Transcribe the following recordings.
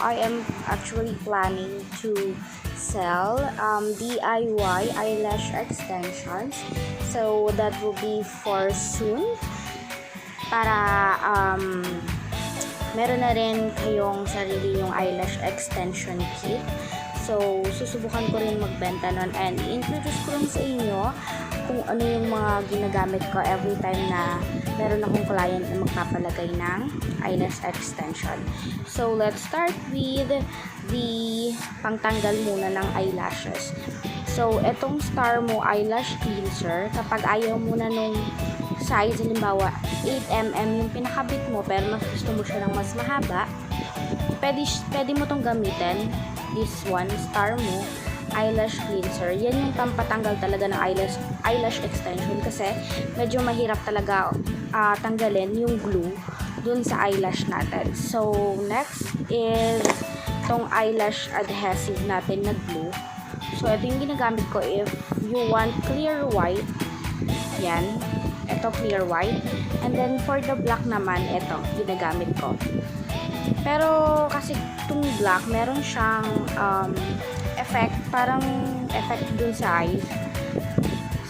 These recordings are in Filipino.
I am actually planning to sell DIY eyelash extensions. So that will be for soon. Para meron na rin kayong sarili yung eyelash extension kit. So, susubukan ko rin magbenta nun and i-introduce ko lang sa inyo kung ano yung mga ginagamit ko every time na meron akong client na magpapalagay ng eyelash extension. So, let's start with the pangtanggal muna ng eyelashes. So, etong Star Mo eyelash cleanser, kapag ayaw mo na nung size, halimbawa 8mm yung pinakabit mo pero mas gusto mo siya ng mas mahaba, pwede mo tong gamitin. This one, Star Mo eyelash cleanser. Yan yung pampatanggal talaga ng eyelash extension kasi medyo mahirap talaga tanggalin yung glue dun sa eyelash natin. So, next is tong eyelash adhesive natin na glue. So, ito yung ginagamit ko if you want clear white. Yan. Ito, clear white. And then, for the black naman, ito, ginagamit ko. Pero, kasi itong black, meron siyang effect, parang effect dun sa eyes.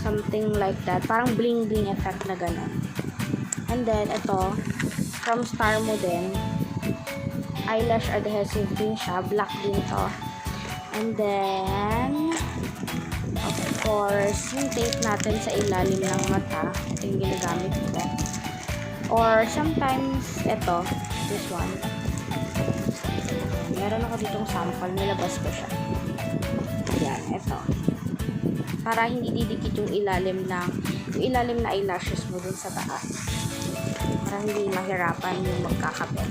Something like that. Parang bling-bling effect na gano'n. And then, ito, from Star Mo din. Eyelash adhesive din siya. Black din to. And then, of course, yung tape natin sa ilalim ng mata. Ito yung ginagamit ko. Or sometimes, ito, this one. Meron ako ditong sample. Nilabas ko siya. Yan, ito. Para hindi didikit yung ilalim na eyelashes mo dun sa taas. Para hindi mahirapan yung magkakabit.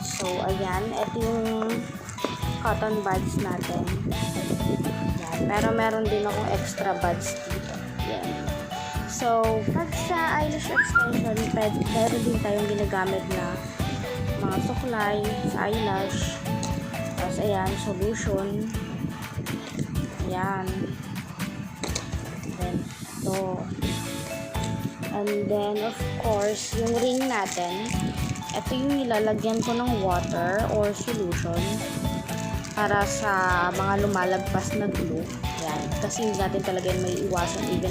So, ayan. Ito yung cotton buds natin. Yan. Pero meron din akong extra buds dito. Yan. So, pag sa eyelash extension, meron din tayong ginagamit na mga suklay sa eyelash. Tapos, ayan, solution. Ayan. Then, ito. And then, of course, yung ring natin, ito yung nilalagyan ko ng water or solution para sa mga lumalagpas na glue. Yan. Kasi hindi natin talaga may iwasan even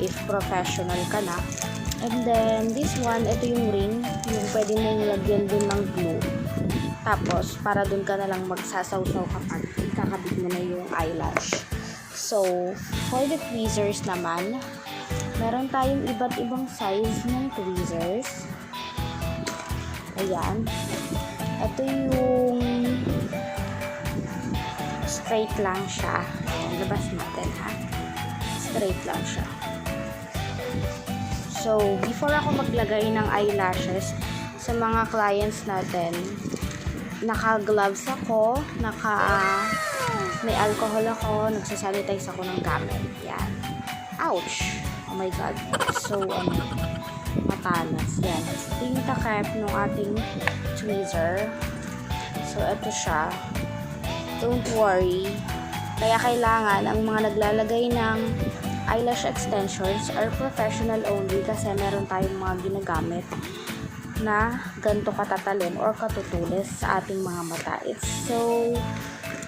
if professional ka na. And then, this one, ito yung ring. Yung pwede mong lagyan dun ng glue. Tapos, para dun ka na lang magsasawsaw kapag ikakabit mo na yung eyelash. So, for the tweezers naman, meron tayong iba't ibang size ng tweezers. Ayan. Ito yung straight lang siya. Ayan, labas natin ha. Straight lang siya. So, before ako maglagay ng eyelashes sa mga clients natin, naka-gloves ako, may alcohol ako, nagsasanitize ako ng gamit. Yan. Ouch! Oh my God. So, matalas. Yan. Ito yung takip ng ating tweezer. So, ito siya. Don't worry. Kaya kailangan ang mga naglalagay ng eyelash extensions are professional only kasi meron tayong mga ginagamit na ganito katatalon or katutulis sa ating mga mata. It's so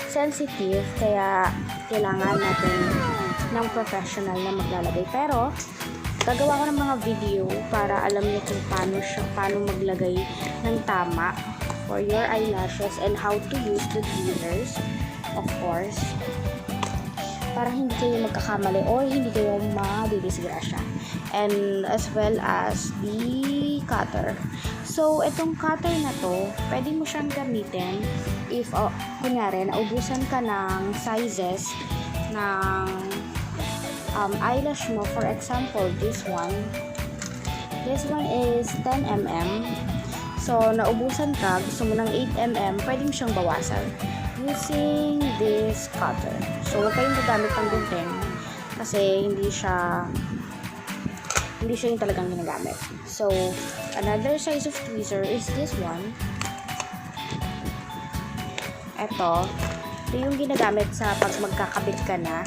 sensitive kaya kailangan natin ng professional na maglalagay. Pero gagawa ko ng mga video para alam niyo kung paano maglagay ng tama for your eyelashes and how to use the tweezers, of course, para hindi kayo magkakamali or hindi kayo madidisgrasya. And as well as the cutter. So, itong cutter na to, pwede mo siyang gamitin if, kunyari, naubusan ka ng sizes ng eyelash mo. For example, this one is 10mm. So, naubusan ka, gusto mo ng 8mm, pwede mo siyang bawasan using this cutter. So, huwag kayong gagamit ng gunting kasi hindi siya yung talagang ginagamit. So, another size of tweezer is this one. Ito yung ginagamit sa pag magkakabit ka na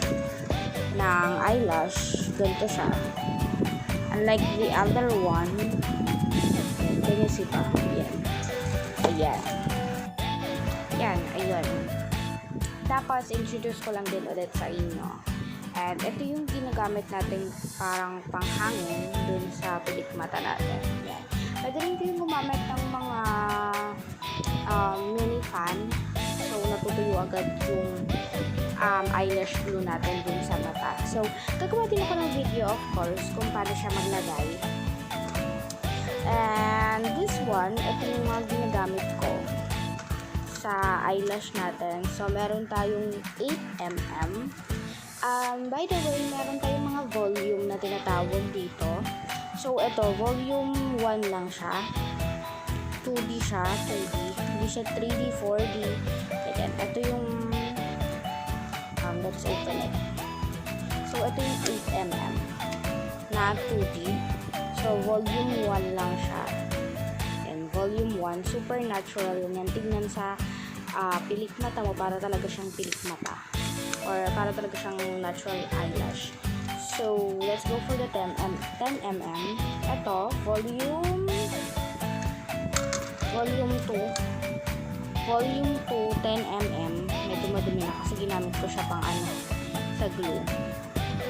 ng eyelash. Ganito siya. Unlike the other one, can you see pa? Ayan. Ayan. Yan, ayun. Tapos, introduce ko lang din ulit sa inyo. And ito yung ginagamit natin parang panghangin dun sa pilik mata natin. Yan. Pwede rin kayong gumamit ng mga mini fan. So, natutuyo agad yung eyelash glue natin dun sa mata. So, gagawa din ako ng video, of course, kung paano siya maglagay. And this one, ito yung mga ginagamit ko sa eyelash natin. So, meron tayong 8mm. By the way, meron tayong mga volume na tinatawag dito. So, ito, volume 1 lang siya. 2D siya, 2D. Hindi siya 3D, 4D. Again, ito yung let's open it. So, ito yung 8mm na 2D. So, volume 1 lang siya. And volume 1, super natural yan. Tignan sa pilik mata mo, para talaga siyang pilik mata. Or para talaga siyang natural eyelash. So, let's go for the 10mm. Ito, volume 2. Volume 2, 10mm. Medyo madumi na kasi ginamit ko siya pang sa glue.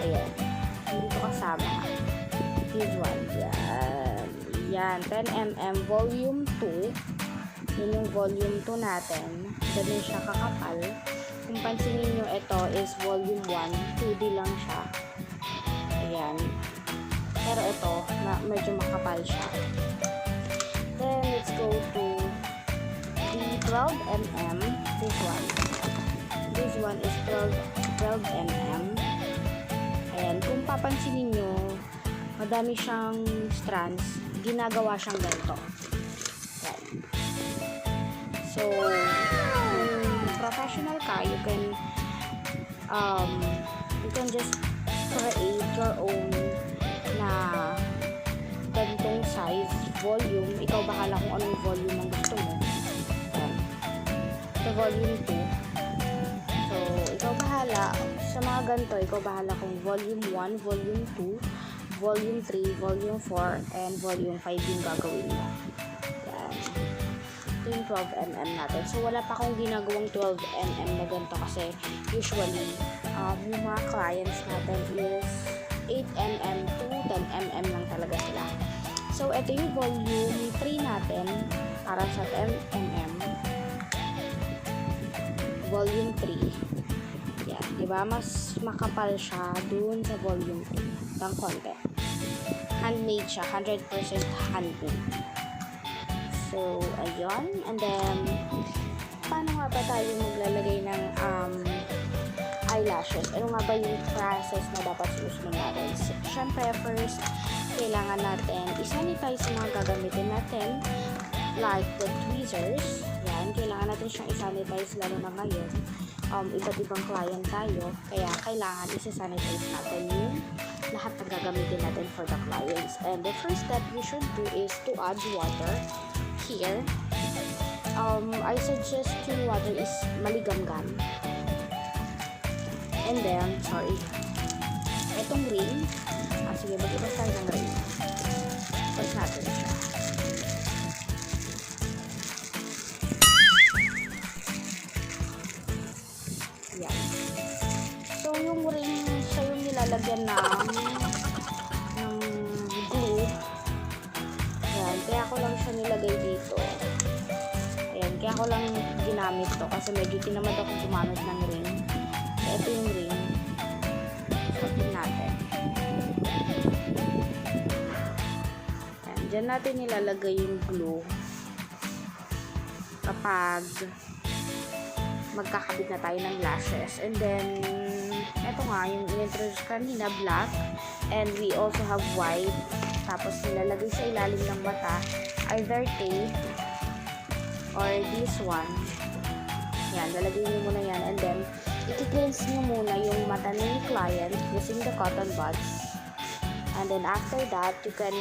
Ayan. Hindi ko kasama. This one. Yan. Yan. 10mm. Volume 2. Yun yung volume 2 natin. Ganun siya kakapal. Kung pansinin nyo, ito is volume 1. 2D lang siya. Ayan. Pero ito, medyo makapal siya. Then, let's go to the 12mm. This one. This one is 12mm. Ayan. Kung papansinin nyo, madami siyang strands. Ginagawa siyang ganito. Ayan. So, professional ka, you can just create your own na ganitong size, volume. Ikaw bahala kung anong volume ang gusto mo. Yan. Ito volume 2. So, ikaw bahala sa mga ganito, ikaw bahala kung volume 1, volume 2, volume 3, volume 4, and volume 5 yung gagawin mo. Yan. Ito yung 12mm natin. So, wala pa akong ginagawang 12mm na ganito kasi usually, yung mga clients natin is 8mm to 10mm lang talaga sila. So, ito yung volume 3 natin para sa 10mm. Volume 3. Yan. Diba? Mas makapal siya dun sa volume 2. Ng konti. Handmade siya. 100% handmade. So, ayun. And then, paano nga ba tayo maglalagay ng eyelashes? Ano nga ba yung process na dapat susunod natin? Siyempre, first, kailangan natin isanitize yung mga gagamitin natin. Like the tweezers. Yan. Kailangan natin siyang isanitize lalo na ngayon. Iba't ibang client tayo. Kaya, kailangan isa-sanitize natin yung lahat na gagamitin natin for the clients. And the first step you should do is to add water. Here, I suggest yung water is maligamgam. And then, sorry, itong ring, sige, mag-ibas tayo ng ring. Pag natin siya. Yan. So, yung ring, siya yung nilalagyan ng glue. Yan, kaya ko lang siya nilagay dito. Ayan, kaya ko lang ginamit to kasi medyo tinamad ako gumamit ng ring. Ito yung ring. Satin natin. Ayan, dyan natin nilalagay yung glue kapag magkakabit na tayo ng lashes. And then, ito nga, yung in-introduce kanina, black. And we also have white. Tapos nilalagay sa ilalim ng mata, either tape or this one. Yan, lalagay nyo muna yan. And then, i-cleanse nyo muna yung mata ng client using the cotton buds. And then, after that, you can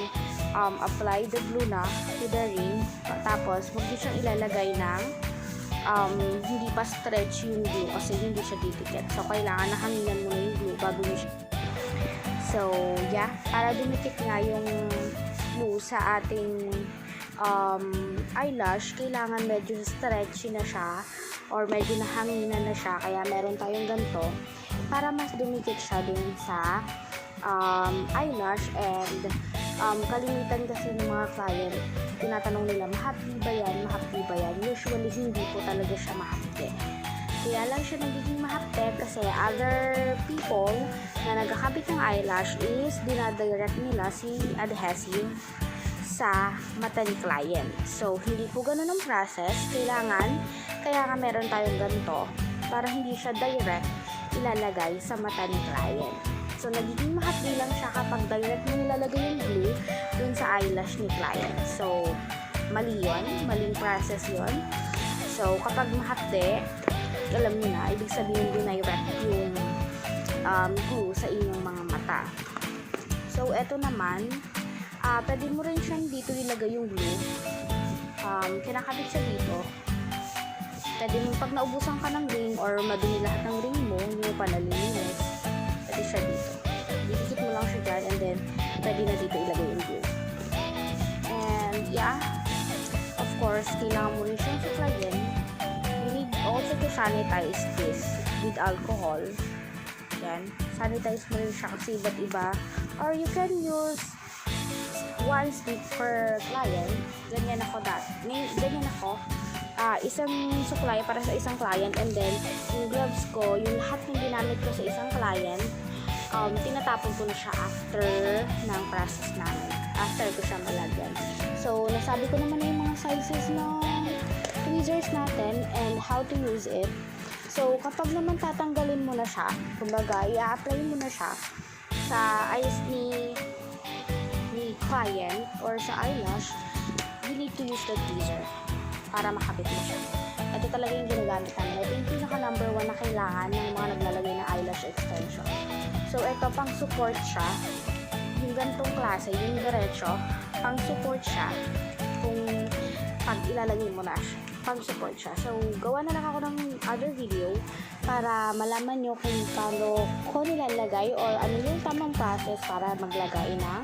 apply the glue na to the ring. Tapos, huwag nyo siyang ilalagay ng hindi pa stretch yung glue kasi hindi siya didikit. So, kailangan nahanginan mo na yung glue bago nyo siya. So, yeah, para dumikit nga yung glue sa ating eyelash, kailangan medyo stretchy na siya or medyo nahanginan na siya, kaya meron tayong ganito para mas dumikit siya dun sa eyelash. And kalimitan kasi ng mga client, tinatanong nila, mahapdi ba yan? Mahapdi ba yan? Usually, hindi po talaga siya mahapdi. Kaya lang siya nagiging mahapde kasi other people na nagkakabit ng eyelash is dinadirect nila si adhesive sa mata ni client. So, hindi po ganun ang process. Kaya nga meron tayong ganito para hindi siya direct ilalagay sa mata ni client. So, nagiging mahapdi lang siya kapag direct mo nilalagay yung glue dun sa eyelash ni client. So, mali yun. Maling process yun. So, kapag mahapdi, alam niyo na, ibig sabihin dinirect yung glue sa inyong mga mata. So, eto naman, pwede mo rin siyang dito ilagay yung glue. Kinakabit siya dito. Pwede mo, pag naubusan ka ng ring or madumi lahat ng ring mo, hindi mo pa nalilinis, pwede siya dito. Didikit mo lang siya dyan, and then, pwede na dito ilagay yung glue. And, yeah, of course, kailangan mo rin siyang suklayin. You need also to sanitize this with alcohol. Yan. Sanitize mo rin siya kasi iba't iba. Or you can use one stick per client. Ganyan ako isang suklay para sa isang client, and then yung gloves ko, yung lahat ng ginamit ko sa isang client, tinatapon ko na siya after ng process namin. After ko siya malagyan. So, nasabi ko naman na yung mga sizes ng tweezers natin and how to use it. So, kapag naman tatanggalin mo na siya, kumbaga, i-apply mo na siya sa eyes ni client or sa eyelash, you need to use the tweezer para makapit mo siya. Ito talaga yung ginagamit namin. Ito yung pinaka number 1 na kailangan ng mga naglalagay ng eyelash extension. So, ito pang support siya. Yung ganitong klase, yung diretso, pang support siya kung pag ilalagay mo na siya. Pang support siya. So, gawa na lang ako ng other video para malaman nyo kung paano ko nilalagay or ano yung tamang process para maglagay ng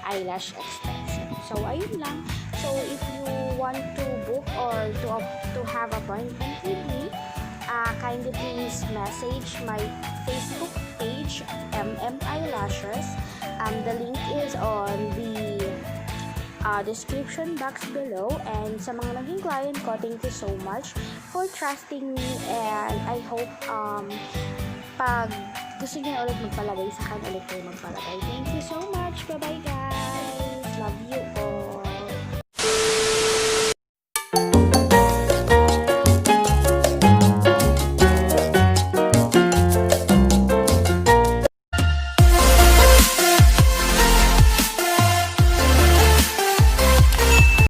eyelash extension. So, ayun lang. So, if you want to book or to have appointment with me, kindly please message my Facebook page, Eyelashes. The link is on the description box below. And sa mga naging client ko, thank you so much for trusting me, and I hope pag gusto niyo ulit magpalagay sa akin, ulit kayo magpalagay. Thank you so much. Bye bye guys. Love you all.